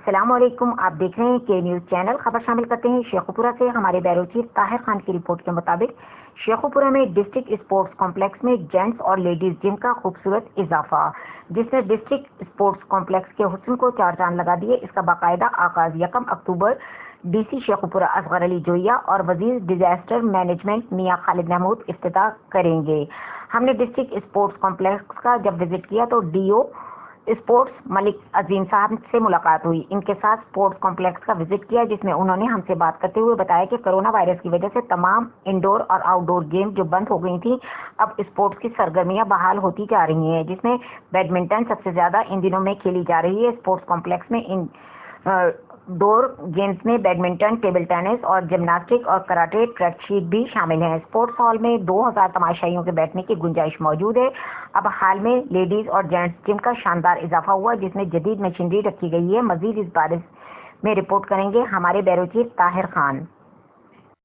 السلام علیکم، آپ دیکھ رہے ہیں کے نیوز چینل۔ خبر شامل کرتے ہیں شیخوپورہ سے۔ ہمارے بیرو چیف طاہر خان کی رپورٹ کے مطابق شیخوپورہ میں ڈسٹرکٹ اسپورٹس کمپلیکس میں جینٹس اور لیڈیز جم کا خوبصورت اضافہ، جس نے ڈسٹرکٹ اسپورٹس کمپلیکس کے حسن کو چار چاند لگا دیے۔ اس کا باقاعدہ آغاز 1 اکتوبر ڈی سی شیخوپورہ اصغر علی جوئیہ اور وزیر ڈیزاسٹر مینجمنٹ میاں خالد محمود افتتاح کریں گے۔ ہم نے ڈسٹرکٹ اسپورٹس کمپلیکس کا جب وزٹ کیا تو ڈی او اسپورٹس ملک عظیم صاحب سے ملاقات ہوئی۔ ان کے ساتھ اسپورٹس کمپلیکس کا وزٹ کیا، جس میں انہوں نے ہم سے بات کرتے ہوئے بتایا کہ کرونا وائرس کی وجہ سے تمام انڈور اور آؤٹ ڈور گیم جو بند ہو گئی تھیں، اب اسپورٹس کی سرگرمیاں بحال ہوتی جا رہی ہیں، جس میں بیڈمنٹن سب سے زیادہ ان دنوں میں کھیلی جا رہی ہے۔ اسپورٹس کمپلیکس میں ان ڈور گیمز میں بیڈمنٹن، ٹیبل ٹینس اور جمناسٹک اور کراٹے ٹریک شیٹ بھی شامل ہیں۔ اسپورٹس ہال میں 2000 تماشائیوں کے بیٹھنے کی گنجائش موجود ہے۔ اب حال میں لیڈیز اور جینٹس جم کا شاندار اضافہ ہوا، جس میں جدید مشینری رکھی گئی ہے۔ مزید اس بارے میں رپورٹ کریں گے ہمارے بیرو چیف طاہر خان۔